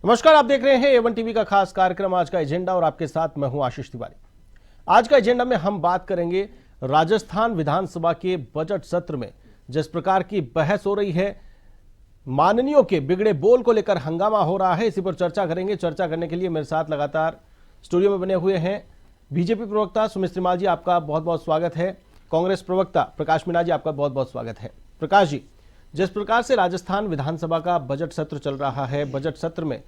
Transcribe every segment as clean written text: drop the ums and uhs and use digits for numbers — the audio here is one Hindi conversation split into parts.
नमस्कार, आप देख रहे हैं A1 टीवी का खास कार्यक्रम आज का एजेंडा और आपके साथ मैं हूं आशीष तिवारी। आज का एजेंडा में हम बात करेंगे राजस्थान विधानसभा के बजट सत्र में जिस प्रकार की बहस हो रही है, माननीयों के बिगड़े बोल को लेकर हंगामा हो रहा है, इसी पर चर्चा करेंगे। चर्चा करने के लिए मेरे साथ लगातार स्टूडियो में बने हुए हैं बीजेपी प्रवक्ता सुमित श्रीमाल जी, आपका बहुत बहुत स्वागत है। कांग्रेस प्रवक्ता प्रकाश मीणा जी, आपका बहुत बहुत स्वागत है। प्रकाश जी, जिस प्रकार से राजस्थान विधानसभा का बजट सत्र चल रहा है, बजट सत्र में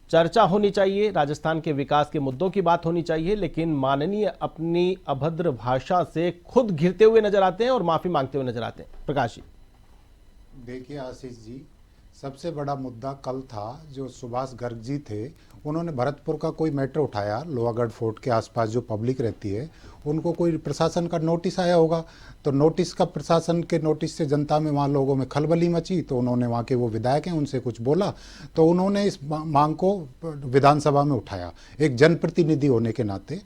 चर्चा होनी चाहिए, राजस्थान के विकास के मुद्दों की बात होनी चाहिए, लेकिन माननीय अपनी अभद्र भाषा से खुद घिरते हुए नजर आते हैं और माफी मांगते हुए नजर आते हैं। प्रकाश जी, देखिए आशीष जी, सबसे बड़ा मुद्दा कल था जो सुभाष गर्ग जी थे, उन्होंने भरतपुर का कोई मैटर उठाया। लोहागढ़ फोर्ट के आसपास जो पब्लिक रहती है उनको कोई प्रशासन का नोटिस आया होगा, तो नोटिस का प्रशासन के नोटिस से जनता में वहाँ लोगों में खलबली मची, तो उन्होंने वहाँ के वो विधायक हैं उनसे कुछ बोला, तो उन्होंने इस मांग को विधानसभा में उठाया एक जनप्रतिनिधि होने के नाते।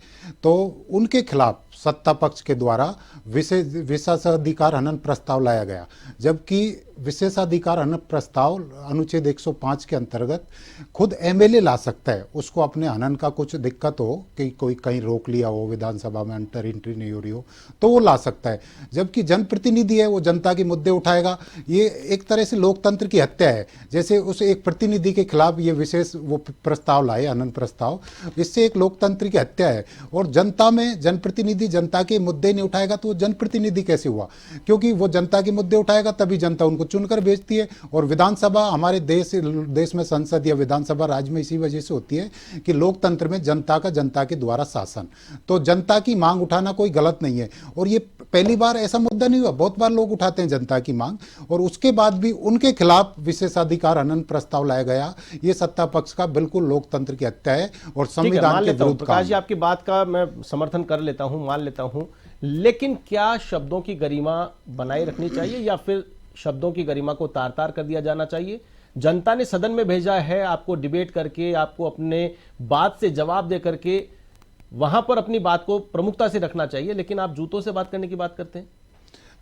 तो उनके खिलाफ सत्ता पक्ष के द्वारा विशेषाधिकार हनन प्रस्ताव लाया गया, जबकि विशेषाधिकार हनन प्रस्ताव अनुच्छेद 105 के अंतर्गत खुद एमएलए ला सकता है, उसको अपने हनन का कुछ दिक्कत हो कि कोई कहीं रोक लिया हो, विधानसभा में अंतर एंट्री नहीं हो रही हो, तो वो ला सकता है। जबकि जनप्रतिनिधि है वो जनता के मुद्दे उठाएगा। ये एक तरह से लोकतंत्र की हत्या है। जैसे उस एक प्रतिनिधि के खिलाफ ये विशेष वो प्रस्ताव लाए, हनन प्रस्ताव, इससे एक लोकतंत्र की हत्या है। और जनता में जनप्रतिनिधि जनता के मुद्दे नहीं उठाएगा तो वो जनप्रतिनिधि कैसे हुआ? क्योंकि वो जनता के मुद्दे उठाएगा तभी जनता उनको चुनकर भेजती है। और विधानसभा हमारे देश में संसद या विधानसभा राज्य में इसी वजह से होती है कि लोकतंत्र में जनता के द्वारा शासन, तो जनता की मांग उठाना कोई गलत नहीं है। और ये पहली बार ऐसा मुद्दा नहीं हुआ, बहुत बार लोग उठाते हैं जनता की मांग, और उसके बाद भी उनके खिलाफ विशेषाधिकार हनन प्रस्ताव लाया गया। ये सत्ता पक्ष का बिल्कुल लोकतंत्र की हत्या है और संविधान के विरुद्ध। प्रकाश जी, आपकी बात का मैं समर्थन कर लेता हूं, मान लेता हूं, लेकिन क्या शब्दों की गरिमा बनाए रखनी चाहिए या फिर शब्दों की गरिमा को तार तार कर दिया जाना चाहिए? जनता ने सदन में भेजा है आपको डिबेट करके, आपको अपने बात से जवाब दे करके वहां पर अपनी बात को प्रमुखता से रखना चाहिए, लेकिन आप जूतों से बात करने की बात करते हैं।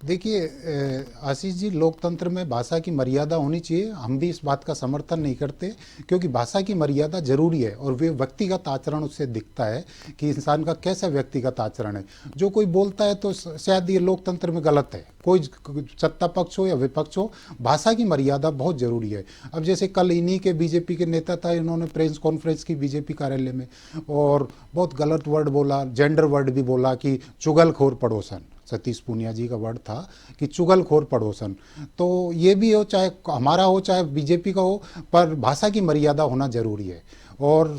देखिए आशीष जी, लोकतंत्र में भाषा की मर्यादा होनी चाहिए। हम भी इस बात का समर्थन नहीं करते, क्योंकि भाषा की मर्यादा जरूरी है और वे व्यक्तिगत आचरण उससे दिखता है कि इंसान का कैसा व्यक्तिगत आचरण है। जो कोई बोलता है तो शायद ये लोकतंत्र में गलत है, कोई सत्ता पक्ष हो या विपक्ष हो, भाषा की मर्यादा बहुत जरूरी है। अब जैसे कल इन्हीं के बीजेपी के नेता था, इन्होंने प्रेस कॉन्फ्रेंस की बीजेपी कार्यालय में और बहुत गलत वर्ड बोला, जेंडर वर्ड भी बोला कि चुगलखोर पड़ोसन, सतीश पूनिया जी का वर्ड था कि चुगलखोर पड़ोसन। तो ये भी हो, चाहे हमारा हो चाहे बीजेपी का हो, पर भाषा की मर्यादा होना जरूरी है। और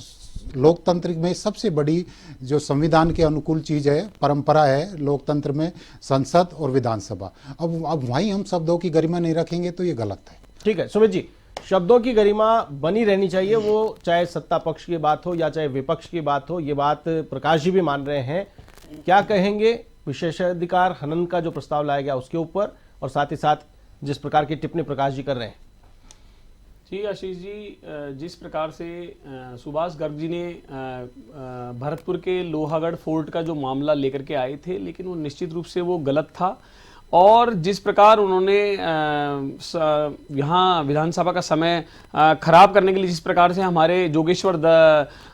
लोकतंत्र में सबसे बड़ी जो संविधान के अनुकूल चीज़ है, परंपरा है लोकतंत्र में, संसद और विधानसभा। अब वहीं हम शब्दों की गरिमा नहीं रखेंगे तो ये गलत है। ठीक है सुमित जी, शब्दों की गरिमा बनी रहनी चाहिए, वो चाहे सत्ता पक्ष की बात हो या चाहे विपक्ष की बात हो, ये बात प्रकाश जी भी मान रहे हैं। क्या कहेंगे विशेषाधिकार हनन का जो प्रस्ताव लाया गया उसके ऊपर, और साथ ही साथ जिस प्रकार की टिप्पणी प्रकाश जी कर रहे हैं? जी आशीष जी, जिस प्रकार से सुभाष गर्ग जी ने भरतपुर के लोहागढ़ फोर्ट का जो मामला लेकर के आए थे, लेकिन वो निश्चित रूप से वो गलत था। और जिस प्रकार उन्होंने यहाँ विधानसभा का समय खराब करने के लिए जिस प्रकार से हमारे जोगेश्वर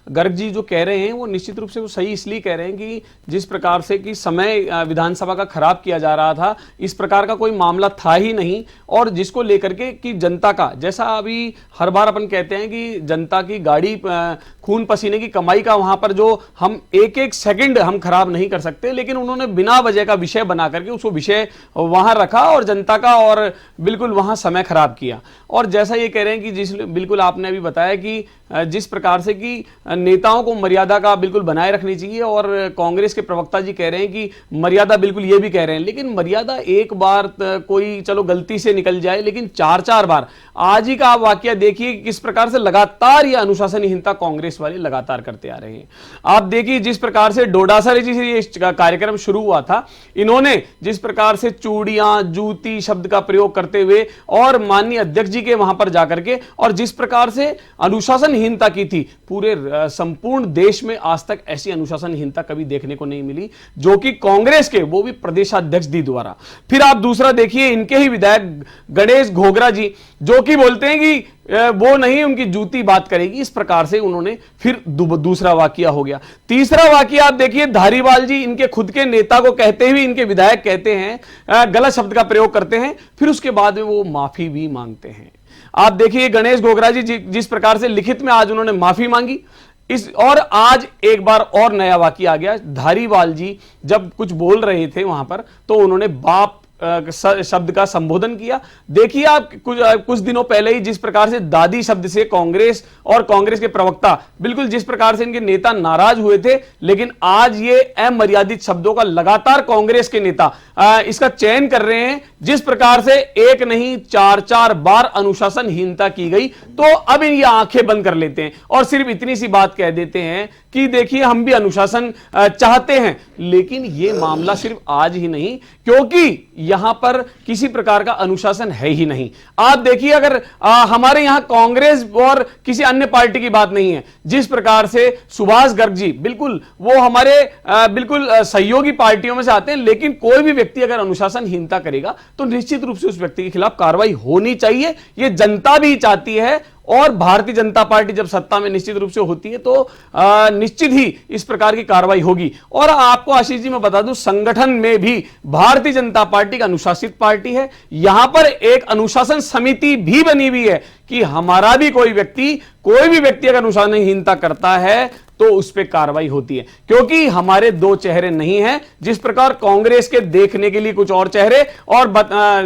गर्ग जी जो कह रहे हैं, वो निश्चित रूप से वो सही इसलिए कह रहे हैं कि जिस प्रकार से कि समय विधानसभा का खराब किया जा रहा था, इस प्रकार का कोई मामला था ही नहीं। और जिसको लेकर के कि जनता का, जैसा अभी हर बार अपन कहते हैं कि जनता की गाड़ी खून पसीने की कमाई का, वहां पर जो हम एक एक सेकंड हम खराब नहीं कर सकते, लेकिन उन्होंने बिना वजह का विषय बना करके उसको विषय वहां रखा और जनता का और बिल्कुल वहां समय खराब किया। और जैसा ये कह रहे हैं कि जिस बिल्कुल आपने अभी बताया कि जिस प्रकार से कि नेताओं को मर्यादा का बिल्कुल बनाए रखनी चाहिए, और कांग्रेस के प्रवक्ता जी कह रहे हैं कि मर्यादा, बिल्कुल ये भी कह रहे हैं, लेकिन मर्यादा एक बार कोई चलो गलती से निकल जाए, लेकिन चार चार बार, आज ही का आप वाकया देखिए किस प्रकार से लगातार यह अनुशासनहीनता कांग्रेस वाले लगातार करते आ रहे हैं। आप देखिए जिस प्रकार से डोडासरे जी से ये कार्यक्रम शुरू हुआ था, इन्होंने जिस प्रकार से चूड़ियां, जूती शब्द का प्रयोग करते हुए और माननीय अध्यक्ष जी के वहां पर जाकर के, और जिस प्रकार से अनुशासनहीनता की थी, पूरे संपूर्ण देश में आज तक ऐसी अनुशासनहीनता कभी देखने को नहीं मिली, जो कि कांग्रेस के, वो भी प्रदेशाध्यक्ष दी द्वारा। फिर आप दूसरा देखिए, इनके ही विधायक गणेश घोगरा जी, जो कि बोलते हैं कि वो नहीं, उनकी जूती बात करेगी, इस प्रकार से उन्होंने फिर दूसरा वाकया हो गया। तीसरा वाकया आप देखिए, धारीवाल जी इनके खुद के नेता को कहते हुए इनके विधायक कहते हैं, गलत शब्द का प्रयोग करते हैं, फिर उसके बाद में वो माफी भी मांगते हैं। आप देखिए गणेश घोगरा जी जिस प्रकार से लिखित में आज उन्होंने माफी मांगी, और आज एक बार और नया वाकया आ गया। धारीवाल जी जब कुछ बोल रहे थे वहां पर, तो उन्होंने बाप शब्द का संबोधन किया। देखिए आप कुछ दिनों पहले ही जिस प्रकार से दादी शब्द से कांग्रेस और कांग्रेस के प्रवक्ता, बिल्कुल जिस प्रकार से इनके नेता नाराज हुए थे, लेकिन आज ये अमर्यादित शब्दों का लगातार कांग्रेस के नेता इसका चयन कर रहे हैं। जिस प्रकार से एक नहीं 4-4 बार अनुशासनहीनता की गई, तो अब ये आंखें बंद कर लेते हैं और सिर्फ इतनी सी बात कह देते हैं कि देखिए हम भी अनुशासन चाहते हैं। लेकिन ये मामला सिर्फ आज ही नहीं, क्योंकि यहां पर किसी प्रकार का अनुशासन है ही नहीं। आप देखिए, अगर हमारे यहां कांग्रेस और किसी अन्य पार्टी की बात नहीं है, जिस प्रकार से सुभाष गर्ग जी, बिल्कुल वो हमारे बिल्कुल सहयोगी पार्टियों में से आते हैं, लेकिन कोई भी व्यक्ति अगर अनुशासनहीनता करेगा तो निश्चित रूप से उस व्यक्ति के खिलाफ कार्रवाई होनी चाहिए। यह जनता भी चाहती है, और भारतीय जनता पार्टी जब सत्ता में निश्चित रूप से होती है तो निश्चित ही इस प्रकार की कार्रवाई होगी। और आपको आशीष जी मैं बता दूं, संगठन में भी भारतीय जनता पार्टी का अनुशासित पार्टी है। यहां पर एक अनुशासन समिति भी बनी हुई है कि हमारा भी कोई भी व्यक्ति अगर अनुशासनहीनता करता है तो उस पर कार्रवाई होती है, क्योंकि हमारे दो चेहरे नहीं हैं। जिस प्रकार कांग्रेस के देखने के लिए कुछ और चेहरे और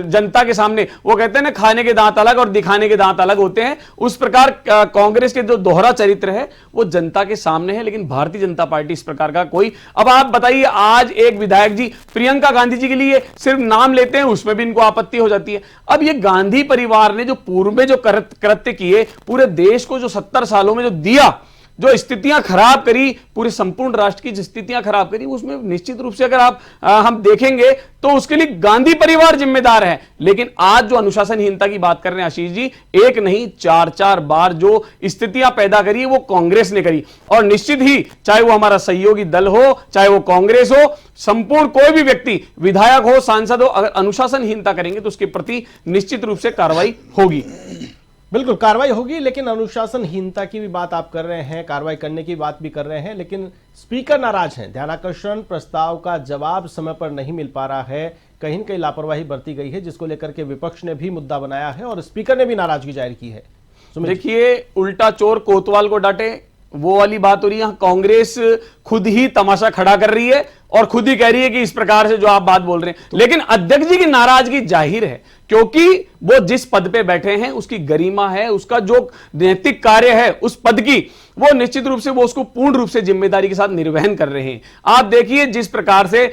जनता के सामने वो कहते हैं ना, खाने के दांत अलग और दिखाने के दांत अलग होते हैं, उस प्रकार कांग्रेस के जो दोहरा चरित्र है वो जनता के सामने है, लेकिन भारतीय जनता पार्टी इस प्रकार का कोई। अब आप बताइए, आज एक विधायक जी प्रियंका गांधी जी के लिए सिर्फ नाम लेते हैं, उसमें भी इनको आपत्ति हो जाती है। अब ये गांधी परिवार ने जो पूर्व में जो कृत्य किए, पूरे देश को जो 70 सालों में जो दिया, जो स्थितियां खराब करी, पूरे संपूर्ण राष्ट्र की जो स्थितियां खराब करी, उसमें निश्चित रूप से अगर हम देखेंगे तो उसके लिए गांधी परिवार जिम्मेदार है। लेकिन आज जो अनुशासनहीनता की बात कर रहे हैं आशीष जी, एक नहीं 4-4 बार जो स्थितियां पैदा करी वो कांग्रेस ने करी। और निश्चित ही चाहे वो हमारा सहयोगी दल हो, चाहे वो कांग्रेस हो, संपूर्ण कोई भी व्यक्ति, विधायक हो, सांसद हो, अगर अनुशासनहीनता करेंगे तो उसके प्रति निश्चित रूप से कार्रवाई होगी। बिल्कुल कार्रवाई होगी, लेकिन अनुशासनहीनता की भी बात आप कर रहे हैं, कार्रवाई करने की बात भी कर रहे हैं, लेकिन स्पीकर नाराज हैं। ध्यानाकर्षण प्रस्ताव का जवाब समय पर नहीं मिल पा रहा है, कहीं न कहीं लापरवाही बरती गई है, जिसको लेकर के विपक्ष ने भी मुद्दा बनाया है और स्पीकर ने भी नाराजगी जाहिर की है। देखिए, उल्टा चोर कोतवाल को डांटे, वो वाली बात हो रही है। कांग्रेस खुद ही तमाशा खड़ा कर रही है और खुद ही कह रही है कि इस प्रकार से जो आप बात बोल रहे हैं, लेकिन अध्यक्ष जी की नाराजगी जाहिर है, क्योंकि वो जिस पद पे बैठे हैं उसकी गरिमा है, उसका जो नैतिक कार्य है उस पद की, वो निश्चित रूप से वो उसको पूर्ण रूप से जिम्मेदारी के साथ निर्वहन कर रहे हैं। आप देखिए जिस प्रकार से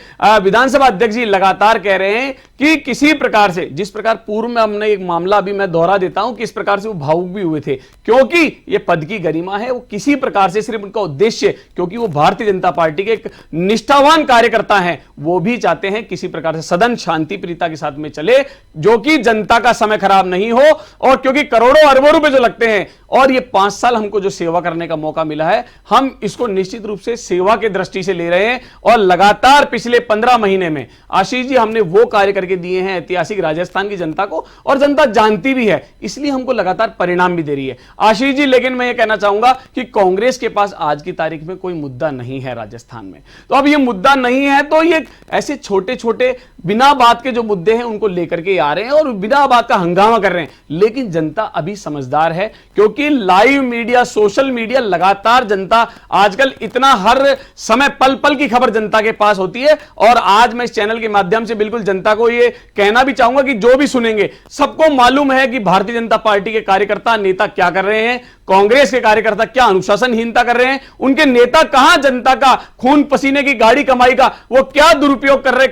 विधानसभा अध्यक्ष जी लगातार कह रहे हैं कि किसी प्रकार से, जिस प्रकार पूर्व में हमने एक मामला अभी मैं दोहरा देता हूं कि इस प्रकार से वो भावुक भी हुए थे, क्योंकि ये पद की गरिमा है, वो किसी प्रकार से सिर्फ उनका उद्देश्य, क्योंकि वो भारतीय जनता पार्टी के एक निष्ठावान कार्यकर्ता हैं, वो भी चाहते हैं किसी प्रकार से सदन शांति प्रियता के साथ में चले, जो कि जनता का समय खराब नहीं हो। और क्योंकि करोड़ों अरबों रुपए जो लगते हैं और ये 5 साल हमको जो सेवा करने का मौका मिला है, हम इसको निश्चित रूप से सेवा के दृष्टि से ले रहे हैं। और लगातार पिछले 15 महीने में आशीष जी हमने वो कार्य करके दिए हैं ऐतिहासिक राजस्थान की जनता को, और जनता जानती भी है, इसलिए हमको लगातार परिणाम भी दे रही है आशीष जी। लेकिन मैं ये कहना चाहूंगा कि कांग्रेस के पास आज की तारीख में कोई मुद्दा नहीं है राजस्थान में। तो अब ये मुद्दा नहीं है तो ये ऐसे छोटे छोटे बिना बात के जो मुद्दे हैं उनको लेकर के आ रहे हैं और बिना बात का हंगामा कर रहे हैं। लेकिन जनता अभी समझदार है, क्योंकि लाइव मीडिया, सोशल मीडिया, लगातार जनता आजकल इतना हर समय पल पल की खबर जनता के पास होती है। और आज मैं इस चैनल के माध्यम से बिल्कुल जनता को ये कहना भी चाहूंगा कि जो भी सुनेंगे सबको मालूम है कि भारतीय जनता पार्टी के कार्यकर्ता, नेता क्या कर रहे हैं, कांग्रेस के कार्यकर्ता क्या अनुशासनहीनता कर रहे हैं, उनके नेता कहां जनता का खून पसीने की गाड़ी कमाई का वो क्या दुरुपयोग कर रहे,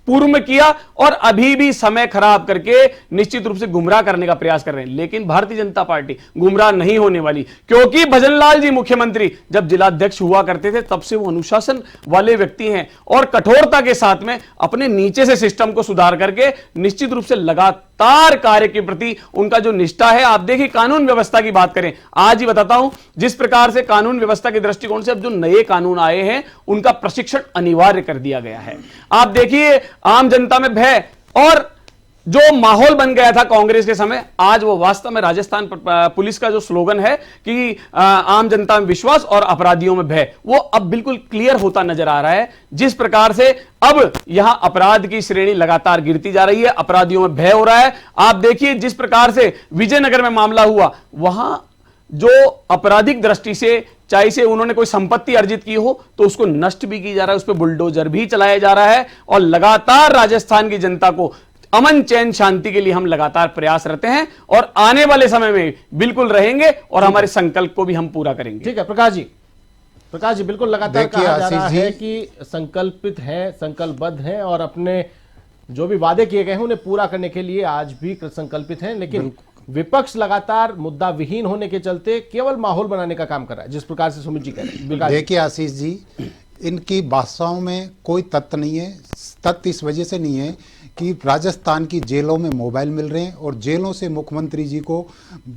पूर्व में किया और अभी भी समय खराब करके निश्चित रूप से गुमराह करने का प्रयास कर रहे हैं। लेकिन भारतीय जनता पार्टी गुमराह नहीं होने वाली, क्योंकि भजनलाल जी मुख्यमंत्री जब जिलाध्यक्ष हुआ करते थे तब से वो अनुशासन वाले व्यक्ति हैं और कठोरता के साथ में अपने नीचे से सिस्टम को सुधार करके निश्चित रूप से लगातार कार्य के प्रति उनका जो निष्ठा है। आप देखिए, कानून व्यवस्था की बात करें, आज ही बताता हूं जिस प्रकार से कानून व्यवस्था के दृष्टिकोण से अब जो नए कानून आए हैं उनका प्रशिक्षण अनिवार्य कर दिया गया है। आप देखिए, आम जनता में भय और जो माहौल बन गया था कांग्रेस के समय, आज वो वास्तव में राजस्थान पुलिस का जो स्लोगन है कि आम जनता में विश्वास और अपराधियों में भय, वो अब बिल्कुल क्लियर होता नजर आ रहा है। जिस प्रकार से अब यहां अपराध की श्रेणी लगातार गिरती जा रही है, अपराधियों में भय हो रहा है। आप देखिए जिस प्रकार से विजयनगर में मामला हुआ, वहां जो आपराधिक दृष्टि से चाहे से उन्होंने कोई संपत्ति अर्जित की हो तो उसको नष्ट भी की जा रहा है, उस पर बुलडोजर भी चलाया जा रहा है और लगातार राजस्थान की जनता को अमन चैन शांति के लिए हम लगातार प्रयासरत हैं और आने वाले समय में बिल्कुल रहेंगे और हमारे संकल्प को भी हम पूरा करेंगे। ठीक है प्रकाश जी, बिल्कुल लगातार कहा जा रहा है कि संकल्पित हैं, संकल्पबद्ध हैं और अपने जो भी वादे किए गए हैं उन्हें पूरा करने के लिए आज भी संकल्पित हैं। लेकिन विपक्ष लगातार मुद्दा विहीन होने के चलते केवल माहौल बनाने का काम कर रहा है, जिस प्रकार से सुमित जी कह रहे हैं। देखिए आशीष जी, इनकी भाषाओं में कोई तथ्य नहीं है। तथ्य इस वजह से नहीं है कि राजस्थान की जेलों में मोबाइल मिल रहे हैं और जेलों से मुख्यमंत्री जी को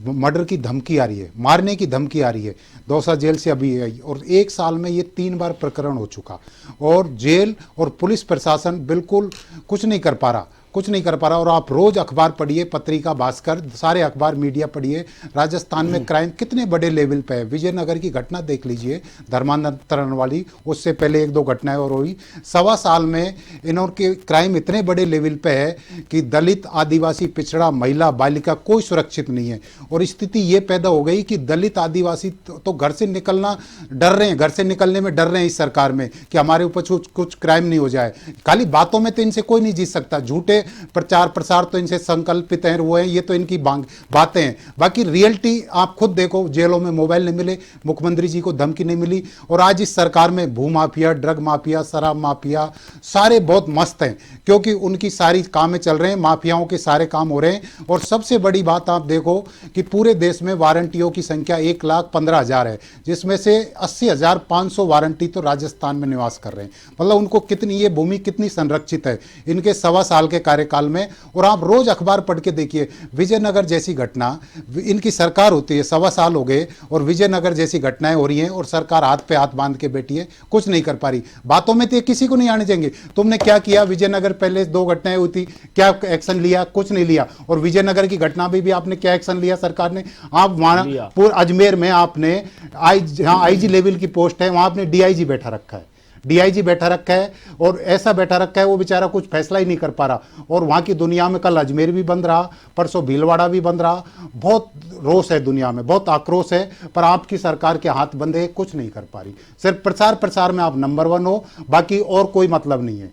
मर्डर की धमकी आ रही है, मारने की धमकी आ रही है। दौसा जेल से अभी आई और 1 साल में ये 3 बार प्रकरण हो चुका और जेल और पुलिस प्रशासन बिल्कुल कुछ नहीं कर पा रहा। और आप रोज अखबार पढ़िए, पत्रिका, भास्कर, सारे अखबार मीडिया पढ़िए, राजस्थान में क्राइम कितने बड़े लेवल पे है। विजयनगर की घटना देख लीजिए, धर्मांतरण वाली, उससे पहले 1-2 घटनाएं और हुई। 1.25 साल में इनके क्राइम इतने बड़े लेवल पे है कि दलित, आदिवासी, पिछड़ा, महिला, बालिका कोई सुरक्षित नहीं है। और स्थिति ये पैदा हो गई कि दलित, आदिवासी तो घर से निकलना डर रहे हैं, घर से निकलने में डर रहे हैं इस सरकार में कि हमारे ऊपर कुछ क्राइम नहीं हो जाए। खाली बातों में तो इनसे कोई नहीं जीत सकता, झूठे प्रचार प्रसार तो इनसे संकल्पित हैं, वो है, ये तो इनकी बातें हैं। बाकी रियलिटी आप खुद देखो, जेलों में मोबाइल नहीं मिले, मुख्यमंत्री जी को धमकी नहीं मिली और आज इस सरकार में भू माफिया, ड्रग माफिया, शराब माफिया सारे बहुत मस्त हैं क्योंकि उनकी सारी कामें चल रहे हैं, माफियाओं के सारे काम हो रहे हैं। और सबसे बड़ी बात आप देखो कि पूरे देश में वारंटियों की संख्या 1,15,000 है, जिसमें से 80,500 वारंटी तो राजस्थान में निवास कर रहे हैं। मतलब उनको कितनी, ये भूमि कितनी संरक्षित है इनके 1.25 साल के कार्यकाल में। और आप रोज अखबार पढ़ के देखिए, विजयनगर जैसी घटना, इनकी सरकार होती है, 1.25 साल हो गए और विजयनगर जैसी घटनाएं हो रही हैं और सरकार हाथ पे हाथ बांध के बैठी है, कुछ नहीं कर पा रही। बातों में तो किसी को नहीं आने देंगे। तुमने क्या किया विजयनगर, पहले 2 घटनाएं हुई थी, क्या एक्शन लिया? कुछ नहीं लिया। और विजयनगर की घटना भी आपने क्या एक्शन लिया सरकार ने? आप वहां पूरे अजमेर में आपने जहां आईजी लेवल की पोस्ट है वहां आपने डीआईजी बैठा रखा है, डीआईजी बैठा रखा है और ऐसा बैठा रखा है वो बेचारा कुछ फैसला ही नहीं कर पा रहा। और वहाँ की दुनिया में कल अजमेर भी बंद रहा, परसों भीलवाड़ा भी बंद रहा। बहुत रोष है दुनिया में, बहुत आक्रोश है, पर आपकी सरकार के हाथ बंधे, कुछ नहीं कर पा रही। सिर्फ प्रचार में आप नंबर 1 हो, बाकी और कोई मतलब नहीं है।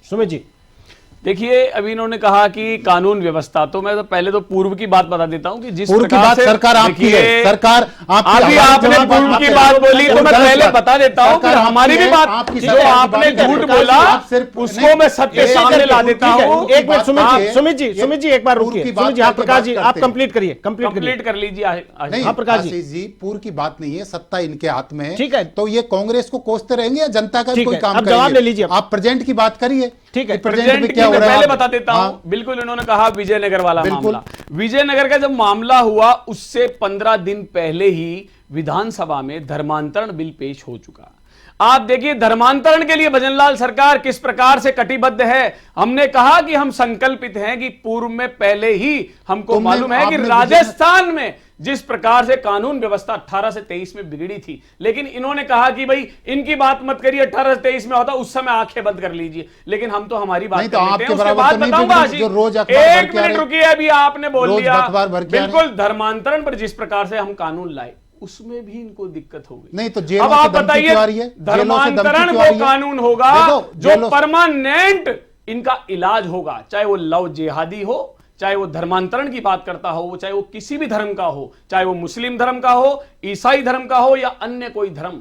सुमित जी, देखिए, अभी इन्होंने कहा कि कानून व्यवस्था, तो मैं तो पहले तो पूर्व की बात बता देता हूं कि जिस पूर्व की बात सरकार आपकी है, सरकार अभी आपने पूर्व की बात बोली तो मैं पहले बता देता हूं कि हमारी भी बात, जो आपने झूठ बोला उसको मैं सत्य सामने ला देता हूं। एक मिनट सुमित जी एक बार रुकिए। सुमित जी, हाँ प्रकाश जी आप कंप्लीट करिए, कंप्लीट कर लीजिए। हाँ प्रकाश जी, पूर्व की बात नहीं है, सत्ता इनके हाथ में है, ठीक है। तो ये कांग्रेस को कोसते रहेंगे या जनता का कोई काम करेंगे? जवाब ले लीजिए। आप प्रेजेंट की बात करिए, ठीक है। प्रेजेंट में क्या हो रहा है पहले बता देता हूं। बिल्कुल, इन्होंने कहा विजयनगर वाला मामला, विजयनगर का जब मामला हुआ उससे 15 दिन पहले ही विधानसभा में धर्मांतरण बिल पेश हो चुका। आप देखिए धर्मांतरण के लिए भजनलाल सरकार किस प्रकार से कटिबद्ध है। हमने कहा कि हम संकल्पित हैं कि पूर्व में पहले ही हमको मालूम है कि राजस्थान में जिस प्रकार से कानून व्यवस्था 18 से 23 में बिगड़ी थी, लेकिन इन्होंने कहा कि भाई इनकी बात मत करिए, 18 से 23 में होता उस समय आंखें बंद कर लीजिए। लेकिन हम तो हमारी बात करते हैं, उसके बाद बताऊंगा। एक मिनट रुकिए, अभी आपने बोल लिया बिल्कुल धर्मांतरण पर जिस प्रकार से हम कानून लाए उसमें भी इनको दिक्कत हो गई। नहीं तो अब आप बताइए, धर्मांतरण वो कानून होगा जो परमानेंट इनका इलाज होगा, चाहे वो लव जिहादी हो, चाहे वो धर्मांतरण की बात करता हो, चाहे वो किसी भी धर्म का हो, चाहे वो मुस्लिम धर्म का हो, ईसाई धर्म का हो या अन्य कोई धर्म।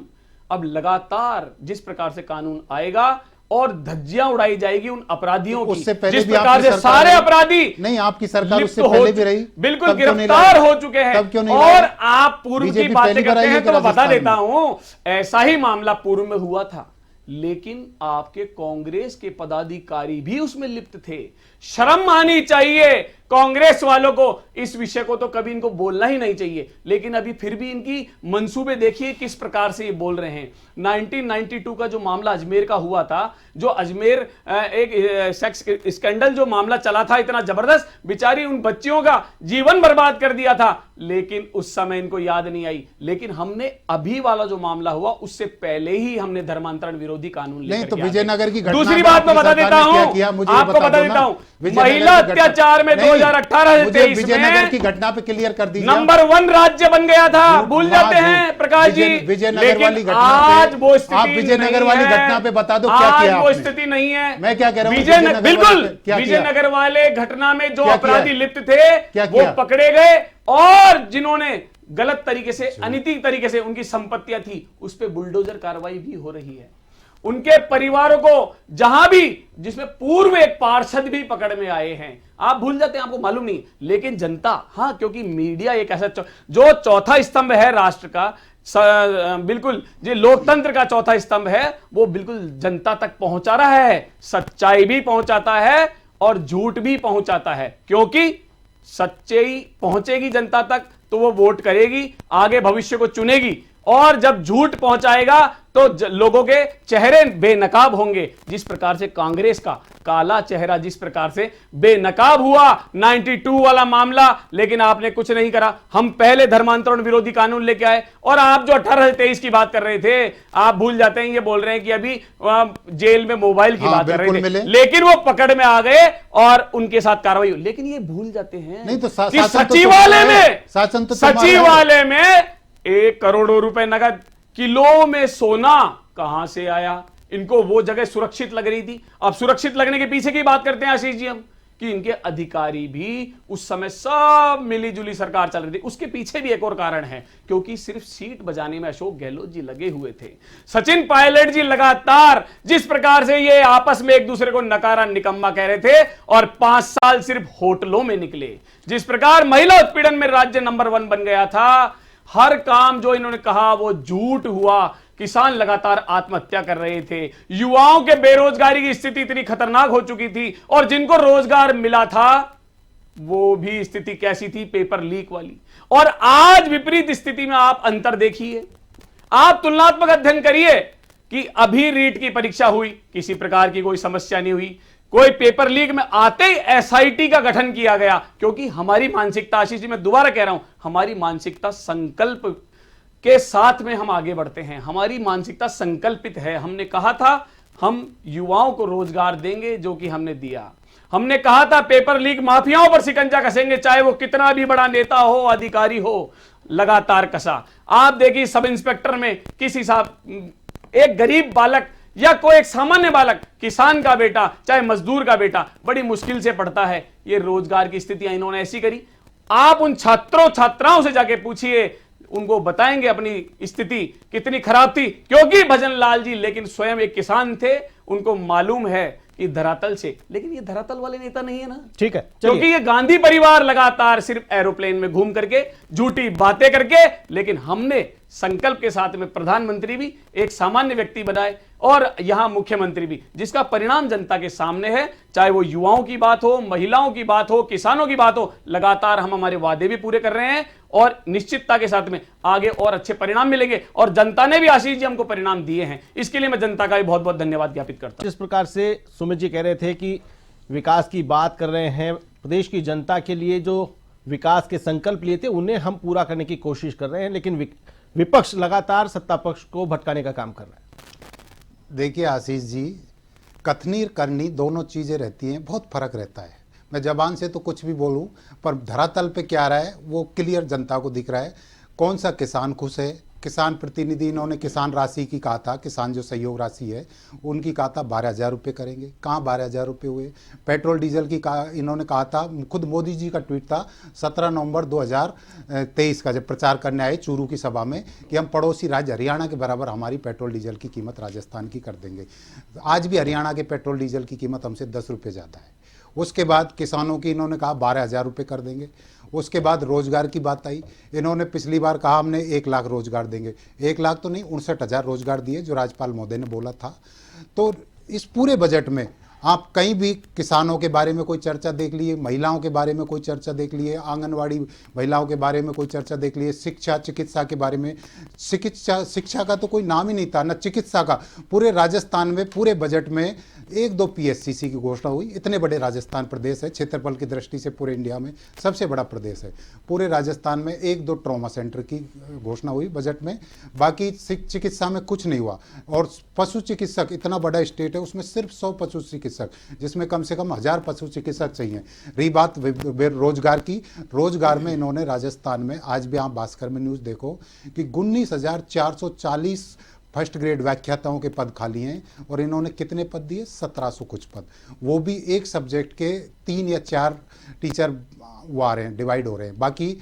अब लगातार जिस प्रकार से कानून आएगा और धज्जियां उड़ाई जाएगी उन अपराधियों की, उससे पहले जिस भी प्रकार आपकी से सरकार सारे रही। अपराधी नहीं, आपकी सरकार लिप्त उससे हो पहले भी रही, बिल्कुल तब क्यों नहीं गिरफ्तार लाई? हो चुके हैं। तब क्यों नहीं और लाई? आप पूर्व की बीजेपी बातें पहली बार करते आई हैं है तो मैं बता राजस्थान देता में। हूं, ऐसा ही मामला पूर्व में हुआ था, लेकिन आपके कांग्रेस के पदाधिकारी भी उसमें लिप्त थे। शर्म आनी चाहिए कांग्रेस वालों को, इस विषय को तो कभी इनको बोलना ही नहीं चाहिए, लेकिन अभी फिर भी इनकी मंसूबे देखिए किस प्रकार से ये बोल रहे हैं। 1992 का जो मामला अजमेर का हुआ था, जो अजमेर एक सेक्स स्कैंडल जो मामला चला था इतना जबरदस्त, बेचारी उन बच्चियों का जीवन बर्बाद कर दिया था, लेकिन उस समय इनको याद नहीं आई। लेकिन हमने अभी वाला जो मामला हुआ उससे पहले ही हमने धर्मांतरण विरोधी कानून नहीं, लेकर तो के आ गए। विजयनगर की घटना दूसरी में बात मैं आपकी बता सरकार देता ने क्या हूं, किया, मुझे आपको बता बता दो देता ना। हूं, विजयनगर महिला की घटना- अत्याचार में नहीं, 2018 मुझे से 23 विजयनगर में की घटना पे क्लियर कर दीजिए। नंबर 1 राज्य बन गया था, भूल जाते हैं प्रकाश जी। विजयनगर वाली लेकिन घटना आज पे वो स्थिति आप विजयनगर नहीं वाली है। घटना पे बता दो क्या आज किया वो आपने? स्थिति नहीं है। मैं क्या कह रहा हूं, विजयनगर विजयनगर बिल्कुल वाले पे क्या किया? विजयनगर वाले घटना में जो क्या अपराधी किया? लिप्त थे क्या वो किया? पकड़े गए, और जिन्होंने गलत तरीके से, अनैतिक तरीके से उनकी संपत्तियां थी, उस पर बुलडोजर कार्रवाई भी हो रही है। उनके परिवारों को जहां भी, जिसमें पूर्व एक पार्षद भी पकड़ में आए हैं, आप भूल जाते हैं, आपको मालूम नहीं, लेकिन जनता, हां, क्योंकि मीडिया एक ऐसा जो चौथा स्तंभ है राष्ट्र का, बिल्कुल जो लोकतंत्र का चौथा स्तंभ है, वो बिल्कुल जनता तक पहुंचा रहा है, सच्चाई भी पहुंचाता है और झूठ भी पहुंचाता है, क्योंकि सच्चाई पहुंचेगी जनता तक तो वो वोट करेगी, आगे भविष्य को चुनेगी, और जब झूठ पहुंचाएगा तो लोगों के चेहरे बेनकाब होंगे। जिस प्रकार से कांग्रेस का काला चेहरा जिस प्रकार से बेनकाब हुआ 92 वाला मामला, लेकिन आपने कुछ नहीं करा। हम पहले धर्मांतरण विरोधी कानून लेके आए, और आप जो 18 से 23 की बात कर रहे थे, आप भूल जाते हैं, ये बोल रहे हैं कि अभी जेल में मोबाइल की बात कर रहे थे, लेकिन वो पकड़ में आ गए और उनके साथ कार्रवाई हुई। लेकिन ये भूल जाते हैं नहीं तो कि सचिवालय में, सचिवालय में 1 करोड़ रुपए नगद, किलो में सोना कहां से आया? इनको वो जगह सुरक्षित लग रही थी। अब सुरक्षित लगने के पीछे की बात करते हैं आशीष जी हम, कि इनके अधिकारी भी उस समय सब मिली जुली सरकार चल रही थी। उसके पीछे भी एक और कारण है, क्योंकि सिर्फ सीट बजाने में अशोक गहलोत जी लगे हुए थे। सचिन पायलट जी लगातार जिस प्रकार से ये आपस में एक दूसरे को नकारा निकम्मा कह रहे थे, और 5 साल सिर्फ होटलों में निकले। जिस प्रकार महिला उत्पीड़न में राज्य नंबर 1 बन गया था, हर काम जो इन्होंने कहा वो झूठ हुआ। किसान लगातार आत्महत्या कर रहे थे, युवाओं के बेरोजगारी की स्थिति इतनी खतरनाक हो चुकी थी, और जिनको रोजगार मिला था वो भी स्थिति कैसी थी, पेपर लीक वाली। और आज विपरीत स्थिति में आप अंतर देखिए, आप तुलनात्मक अध्ययन करिए कि अभी रीट की परीक्षा हुई, किसी प्रकार की कोई समस्या नहीं हुई, कोई पेपर लीक में आते ही एसआईटी का गठन किया गया, क्योंकि हमारी मानसिकता, आशीष जी मैं दोबारा कह रहा हूं, हमारी मानसिकता संकल्प के साथ में हम आगे बढ़ते हैं। हमारी मानसिकता संकल्पित है। हमने कहा था हम युवाओं को रोजगार देंगे, जो कि हमने दिया। हमने कहा था पेपर लीक माफियाओं पर शिकंजा कसेंगे, चाहे वो कितना भी बड़ा नेता हो, अधिकारी हो, लगातार कसा। आप देखिए सब इंस्पेक्टर में किस हिसाब, एक गरीब बालक या कोई एक सामान्य बालक, किसान का बेटा चाहे मजदूर का बेटा, बड़ी मुश्किल से पढ़ता है। ये रोजगार की स्थितियां इन्होंने ऐसी करी। आप उन छात्रों छात्राओं से जाके पूछिए, उनको बताएंगे अपनी स्थिति कितनी खराब थी, क्योंकि भजन लाल जी लेकिन स्वयं एक किसान थे, उनको मालूम है कि धरातल से, लेकिन ये धरातल वाले नेता नहीं है ना। ठीक है, क्योंकि ये गांधी परिवार लगातार सिर्फ एरोप्लेन में घूम करके झूठी बातें करके, लेकिन हमने संकल्प के साथ में प्रधानमंत्री भी एक सामान्य व्यक्ति बनाए, और यहां मुख्यमंत्री भी, जिसका परिणाम जनता के सामने है। चाहे वो युवाओं की बात हो, महिलाओं की बात हो, किसानों की बात हो, लगातार हम हमारे वादे भी पूरे कर रहे हैं, और निश्चितता के साथ में आगे और अच्छे परिणाम मिलेंगे। और जनता ने भी आशीष जी हमको परिणाम दिए हैं, इसके लिए मैं जनता का भी बहुत बहुत धन्यवाद ज्ञापित करता हूं। जिस प्रकार से सुमित जी कह रहे थे कि विकास की बात कर रहे हैं, प्रदेश की जनता के लिए जो विकास के संकल्प लिए थे उन्हें हम पूरा करने की कोशिश कर रहे हैं, लेकिन विपक्ष लगातार सत्ता पक्ष को भटकाने का काम कर रहा है। देखिए आशीष जी, कथनी और करनी दोनों चीज़ें रहती हैं, बहुत फर्क रहता है। मैं जबान से तो कुछ भी बोलूं, पर धरातल पे क्या रहा है वो क्लियर जनता को दिख रहा है। कौन सा किसान खुश है, किसान प्रतिनिधि, इन्होंने किसान राशि की कहा था, किसान जो सहयोग राशि है उनकी कहा था 12,000 रुपये करेंगे। कहाँ 12,000 रुपये हुए? पेट्रोल डीजल की कहा, इन्होंने कहा था, खुद मोदी जी का ट्वीट था 17 नवंबर 2023 का, जब प्रचार करने आए चूरू की सभा में, कि हम पड़ोसी राज्य हरियाणा के बराबर हमारी पेट्रोल डीजल की कीमत राजस्थान की कर देंगे। आज भी हरियाणा के पेट्रोल डीजल की कीमत हमसे 10 रुपये ज़्यादा है। उसके बाद किसानों की इन्होंने कहा 12,000 रुपये कर देंगे। उसके बाद रोजगार की बात आई, इन्होंने पिछली बार कहा हमने 1 लाख रोजगार देंगे। 1 लाख तो नहीं, 59,000 रोजगार दिए, जो राज्यपाल महोदय ने बोला था। तो इस पूरे बजट में आप कहीं भी किसानों के बारे में कोई चर्चा देख लिए, महिलाओं के बारे में कोई चर्चा देख लिए, आंगनवाड़ी महिलाओं के बारे में कोई चर्चा देख लिए, शिक्षा चिकित्सा के बारे में, शिक्षा का तो कोई नाम ही नहीं था, न चिकित्सा का। पूरे राजस्थान में पूरे बजट में 1-2 PSCC की घोषणा हुई। इतने बड़े राजस्थान प्रदेश है, क्षेत्रफल की दृष्टि से पूरे इंडिया में सबसे बड़ा प्रदेश है। पूरे राजस्थान में 1-2 ट्रॉमा सेंटर की घोषणा हुई बजट में, बाकी चिकित्सा में कुछ नहीं हुआ। और पशु चिकित्सक, इतना बड़ा स्टेट है, उसमें सिर्फ 100 पशु चिकित्सक, जिसमें कम से कम 1000 पशु चिकित्सक चाहिए। रही बात रोजगार की, रोजगार में इन्होंने राजस्थान में, आज भी आप भास्कर में न्यूज़ देखो कि 19,440 फर्स्ट ग्रेड व्याख्याताओं के पद खाली हैं, और इन्होंने कितने पद दिए? 1700 कुछ पद, वो भी एक सब्जेक्ट के 3 या 4 टीचर वो आ रहे हैं, डिवाइड हो रहे हैं। बाकी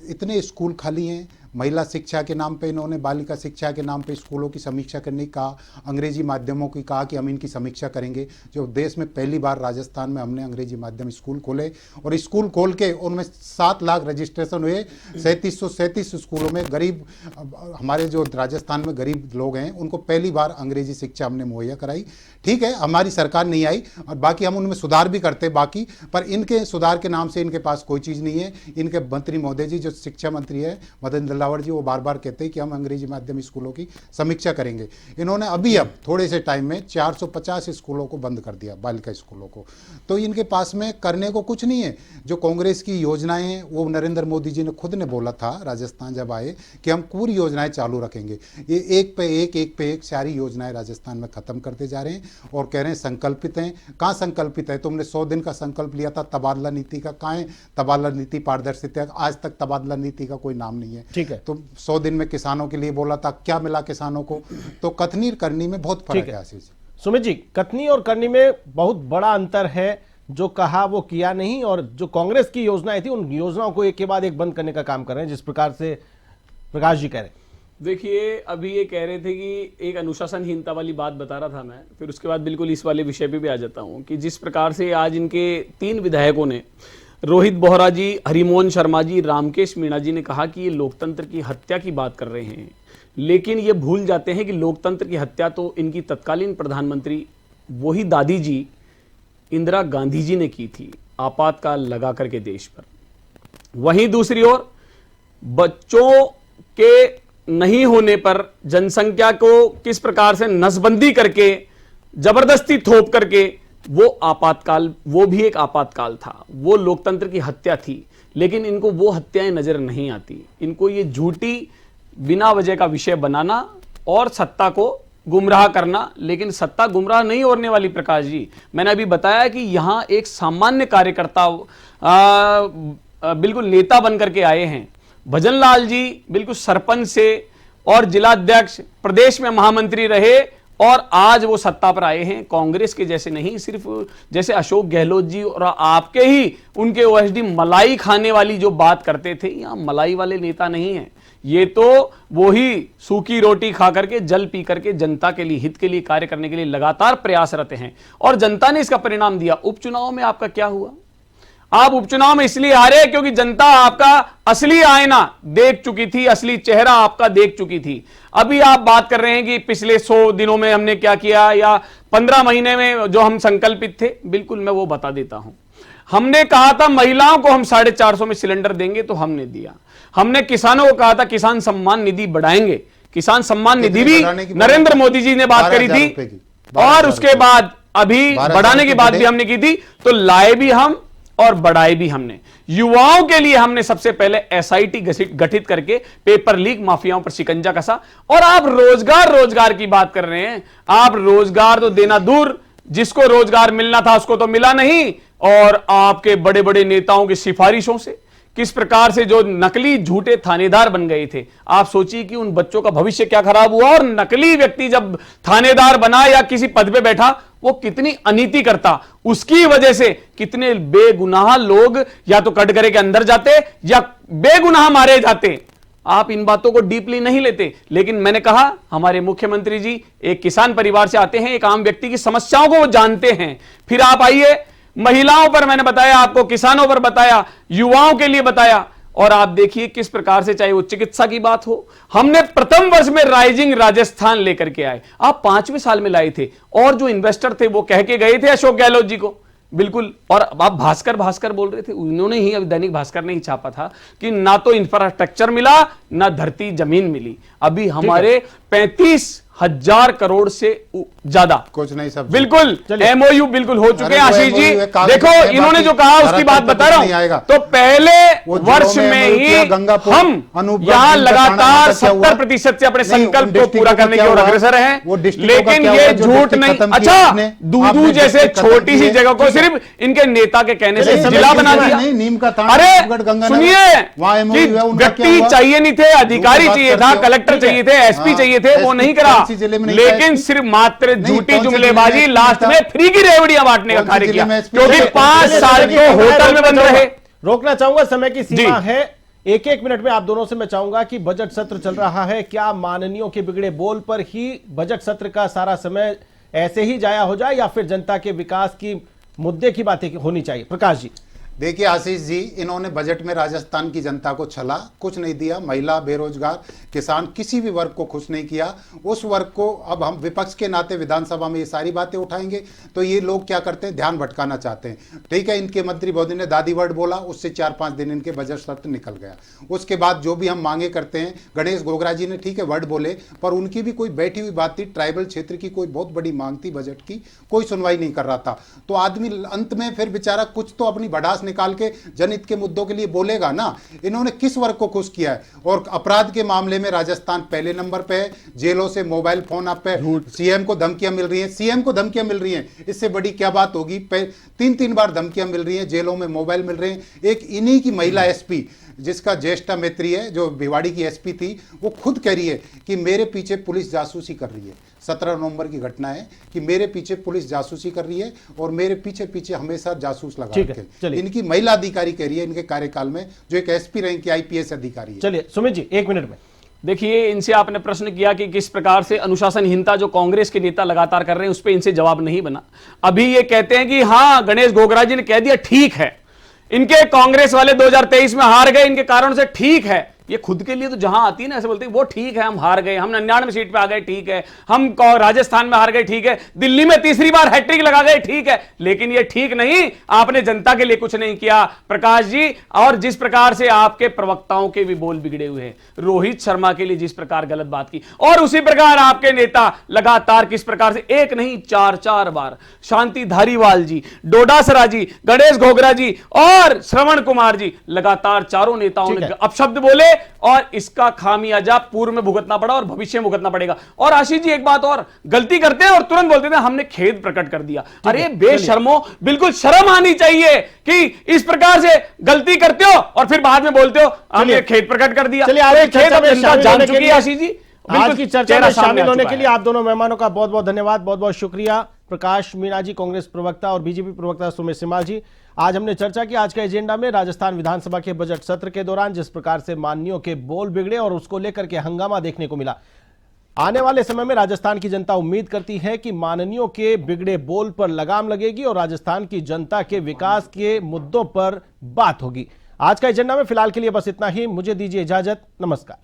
इतने स्कूल खाली हैं। महिला शिक्षा के नाम पे इन्होंने, बालिका शिक्षा के नाम पे स्कूलों की समीक्षा करने की कहा, अंग्रेजी माध्यमों की कहा कि हम इनकी समीक्षा करेंगे। जो देश में पहली बार राजस्थान में हमने अंग्रेजी माध्यम स्कूल खोले, और स्कूल खोल के उनमें 7 लाख रजिस्ट्रेशन हुए। 3737 स्कूलों में गरीब, हमारे जो राजस्थान में गरीब लोग हैं, उनको पहली बार अंग्रेजी शिक्षा हमने मुहैया कराई। ठीक है, हमारी सरकार नहीं आई, और बाकी हम उनमें सुधार भी करते बाकी, पर इनके सुधार के नाम से इनके पास कोई चीज़ नहीं है। इनके मंत्री महोदय जी, जो शिक्षा मंत्री है मदन लावड़ जी, वो बार बार कहते हैं कि हम अंग्रेजी माध्यम स्कूलों की समीक्षा करेंगे। इन्होंने अभी अब थोड़े से टाइम में 450 स्कूलों को बंद कर दिया, बालिका स्कूलों को। तो इनके पास में करने को कुछ नहीं है। जो कांग्रेस की योजनाएं हैं, वो नरेंद्र मोदी जी ने खुद ने बोला था राजस्थान जब आए कि हम पूरी योजनाएं चालू रखेंगे। ये एक पे एक सारी योजनाएं राजस्थान में खत्म करते जा रहे हैं, और कह रहे हैं संकल्पित हैं। कहाँ संकल्पित है? तुमने 100 दिन का संकल्प लिया था तबादला नीति का, कहाँ है तबादला नीति? पारदर्शिता, आज तक तबादला नीति का कोई नाम नहीं है। ठीक है, तो 100 दिन में किसानों के लिए बोला था, क्या मिला किसानों को? तो कथनी और करनी में बहुत फर्क है आशीष। सुमित जी, कथनी और करनी में बहुत बड़ा अंतर है। जो कहा वो किया नहीं, और जो कांग्रेस की योजनाएं थी, उन योजनाओं को एक के बाद एक बंद करने का काम कर रहे हैं, जिस प्रकार से प्रकाश जी कह रहे हैं। देखिए, अभी ये कह रहे थे कि एक अनुशासनहीनता वाली बात बता रहा था मैं, फिर उसके बाद बिल्कुल इस वाले विषय पे भी आ जाता हूँ कि जिस प्रकार से आज इनके 3 विधायकों ने, रोहित बोहरा जी, हरिमोहन शर्मा जी, रामकेश मीणा जी ने कहा कि ये लोकतंत्र की हत्या की बात कर रहे हैं, लेकिन ये भूल जाते हैं कि लोकतंत्र की हत्या तो इनकी तत्कालीन प्रधानमंत्री, वही दादी जी इंदिरा गांधी जी ने की थी, आपातकाल लगा करके देश पर। वहीं दूसरी ओर बच्चों के नहीं होने पर जनसंख्या को किस प्रकार से नसबंदी करके, जबरदस्ती थोप करके, वो आपातकाल, वो भी एक आपातकाल था, वो लोकतंत्र की हत्या थी। लेकिन इनको वो हत्याएं नजर नहीं आती। इनको ये झूठी बिना वजह का विषय बनाना और सत्ता को गुमराह करना, लेकिन सत्ता गुमराह नहीं होने वाली प्रकाश जी। मैंने अभी बताया कि यहां एक सामान्य कार्यकर्ता बिल्कुल नेता बनकर के आए हैं। भजन लाल जी बिल्कुल सरपंच से और जिलाध्यक्ष, प्रदेश में महामंत्री रहे, और आज वो सत्ता पर आए हैं। कांग्रेस के जैसे नहीं, सिर्फ जैसे अशोक गहलोत जी और आपके ही उनके ओएसडी मलाई खाने वाली जो बात करते थे, यहाँ मलाई वाले नेता नहीं है। ये तो वो ही सूखी रोटी खा करके, जल पी करके जनता के लिए, हित के लिए कार्य करने के लिए लगातार प्रयासरत हैं, और जनता ने इसका परिणाम दिया। उपचुनाव में आपका क्या हुआ? आप उपचुनाव में इसलिए हारे क्योंकि जनता आपका असली आईना देख चुकी थी, असली चेहरा आपका देख चुकी थी। अभी आप बात कर रहे हैं कि पिछले 100 दिनों में हमने क्या किया, या 15 महीने में जो हम संकल्पित थे, बिल्कुल मैं वो बता देता हूं। हमने कहा था महिलाओं को हम 450 में सिलेंडर देंगे, तो हमने दिया। हमने किसानों को कहा था किसान सम्मान निधि बढ़ाएंगे, किसान सम्मान निधि भी नरेंद्र मोदी जी ने बात करी थी, और उसके बाद अभी बढ़ाने की बात भी हमने की थी। तो लाए भी हम और बढ़ाए भी हमने। युवाओं के लिए हमने सबसे पहले एसआईटी गठित करके पेपर लीक माफियाओं पर शिकंजा कसा। और आप रोजगार की बात कर रहे हैं। आप रोजगार तो देना दूर, जिसको रोजगार मिलना था उसको तो मिला नहीं, और आपके बड़े बड़े नेताओं की सिफारिशों से किस प्रकार से जो नकली झूठे थानेदार बन गए थे, आप सोचिए कि उन बच्चों का भविष्य क्या खराब हुआ। और नकली व्यक्ति जब थानेदार बना या किसी पद पे बैठा, वो कितनी अनीति करता, उसकी वजह से कितने बेगुनाह लोग या तो कटघरे के अंदर जाते या बेगुनाह मारे जाते। आप इन बातों को डीपली नहीं लेते। लेकिन मैंने कहा, हमारे मुख्यमंत्री जी एक किसान परिवार से आते हैं, एक आम व्यक्ति की समस्याओं को वो जानते हैं। फिर आप आइए, महिलाओं पर मैंने बताया आपको, किसानों पर बताया, युवाओं के लिए बताया, और आप देखिए किस प्रकार से, चाहे वो चिकित्सा की बात हो, हमने प्रथम वर्ष में राइजिंग राजस्थान लेकर के आए, आप 5वें साल में लाए थे। और जो इन्वेस्टर थे वो कह के गए थे अशोक गहलोत जी को, बिल्कुल। और आप भास्कर बोल रहे थे, उन्होंने ही, अभी दैनिक भास्कर ने ही छापा था कि ना तो इंफ्रास्ट्रक्चर मिला, ना धरती जमीन मिली। अभी हमारे 35,000 करोड़ से ज्यादा कुछ नहीं, सब बिल्कुल एमओयू बिल्कुल हो चुके हैं। आशीष जी MOU देखो, इन्होंने जो कहा उसकी बात बता रहा हूं, तो पहले वर्ष में ही हम यहां लगातार 70% से अपने संकल्प को पूरा करने की ओर अग्रसर हैं। लेकिन ये झूठ नहीं। अच्छा, दूदू जैसे छोटी सी जगह को सिर्फ इनके नेता के कहने से जिला बना दिया। नीम का तान, अरे सुनिए, व्यक्ति चाहिए नहीं थे, अधिकारी चाहिए था, कलेक्टर चाहिए थे, एसपी चाहिए थे, वो नहीं करा। लेकिन सिर्फ मात्र झूठी जुमलेबाजी, लास्ट में फ्री की रेवड़ियां बांटने का कार्य किया, क्योंकि 5 साल तो होटल में बंद रहे। रोकना चाहूंगा, समय की सीमा है, एक मिनट में आप दोनों से मैं चाहूंगा कि बजट सत्र चल रहा है, क्या माननीयों के बिगड़े बोल पर ही बजट सत्र का सारा समय ऐसे ही जाया हो जाए, या फिर जनता के विकास की मुद्दे की बातें होनी चाहिए? प्रकाश जी। देखिए आशीष जी, इन्होंने बजट में राजस्थान की जनता को छला, कुछ नहीं दिया। महिला, बेरोजगार, किसान, किसी भी वर्ग को खुश नहीं किया। उस वर्ग को अब हम विपक्ष के नाते विधानसभा में ये सारी बातें उठाएंगे तो ये लोग क्या करते हैं, ध्यान भटकाना चाहते हैं। ठीक है, इनके मंत्री महोदय ने दादी वर्ड बोला, उससे 4-5 दिन इनके बजट सत्र निकल गया। उसके बाद जो भी हम मांगे करते हैं, गणेश गोगरा जी ने ठीक है वर्ड बोले, पर उनकी भी कोई बैठी हुई बात थी, ट्राइबल क्षेत्र की कोई बहुत बड़ी मांग थी बजट की, कोई सुनवाई नहीं कर रहा था। तो आदमी अंत में फिर बेचारा कुछ तो अपनी भड़ास निकाल के जनहित के मुद्दों के लिए बोलेगा ना। इन्होंने किस वर्ग को खुश किया है? और अपराध के मामले में राजस्थान पहले नंबर पे है। जेलों से मोबाइल फोन आप पे, सीएम को धमकियां मिल रही हैं, सीएम को धमकियां मिल रही हैं, इससे बड़ी क्या बात होगी? 3-3 बार धमकियां मिल रही हैं, जेलों में मोबाइल मिल रहे हैं। एक इन्हीं की महिला एसपी, जिसका ज्येष्ठा मैत्री है, जो भिवाड़ी की एसपी थी, वो खुद कह रही है कि मेरे पीछे पुलिस जासूसी कर रही है। 17 नवंबर की घटना है कि मेरे पीछे पुलिस जासूसी कर रही है और मेरे पीछे पीछे हमेशा जासूस लगा रखे। इनकी महिला अधिकारी कह रही है इनके कार्यकाल में, जो एक एसपी रैंक की आईपीएस अधिकारी है। चलिए सुमित जी, 1 मिनट में। देखिए, इनसे आपने प्रश्न किया कि किस प्रकार से अनुशासनहीनता जो कांग्रेस के नेता लगातार कर रहे हैं, उस पर इनसे जवाब नहीं बना। अभी ये कहते हैं कि हाँ, गणेश गोगरा जी ने कह दिया, ठीक है, इनके कांग्रेस वाले 2023 में हार गए इनके कारण से, ठीक है। ये खुद के लिए तो जहां आती है ना, ऐसे बोलते हैं वो ठीक है, हम हार गए, हम 99 सीट पे आ गए, ठीक है, हम राजस्थान में हार गए, ठीक है, दिल्ली में तीसरी बार हैट्रिक लगा गए, ठीक है। लेकिन ये ठीक नहीं, आपने जनता के लिए कुछ नहीं किया प्रकाश जी। और जिस प्रकार से आपके प्रवक्ताओं के भी बोल बिगड़े हुए हैं, रोहित शर्मा के लिए जिस प्रकार गलत बात की, और उसी प्रकार आपके नेता लगातार किस प्रकार से, एक नहीं 4-4 बार शांति धारीवाल जी, डोडासरा जी, गणेश घोगरा जी और श्रवण कुमार जी, लगातार चारों नेताओं ने अपशब्द बोले, और इसका खामियाजा पूर्व में भुगतना पड़ा और भविष्य में भुगतना पड़ेगा। और आशीष जी, एक बात और, गलती करते हैं और तुरंत बोलते थे हमने खेद प्रकट कर दिया। अरे बेशर्मो, बिल्कुल शर्म आनी चाहिए कि इस प्रकार से गलती करते हो और फिर बाद में बोलते हो हमने खेद प्रकट कर दिया। चलिए, आज खेद अब जनता जान चुकी है। आशीष जी, आज की चर्चा में शामिल होने के लिए आप दोनों मेहमानों का बहुत बहुत धन्यवाद, बहुत बहुत शुक्रिया। प्रकाश मीणा जी, कांग्रेस प्रवक्ता, और बीजेपी प्रवक्ता सुमित सिमाल जी। आज हमने चर्चा की आज का एजेंडा में राजस्थान विधानसभा के बजट सत्र के दौरान जिस प्रकार से माननीयों के बोल बिगड़े और उसको लेकर के हंगामा देखने को मिला। आने वाले समय में राजस्थान की जनता उम्मीद करती है कि माननीयों के बिगड़े बोल पर लगाम लगेगी और राजस्थान की जनता के विकास के मुद्दों पर बात होगी। आज का एजेंडा में फिलहाल के लिए बस इतना ही। मुझे दीजिए इजाजत, नमस्कार।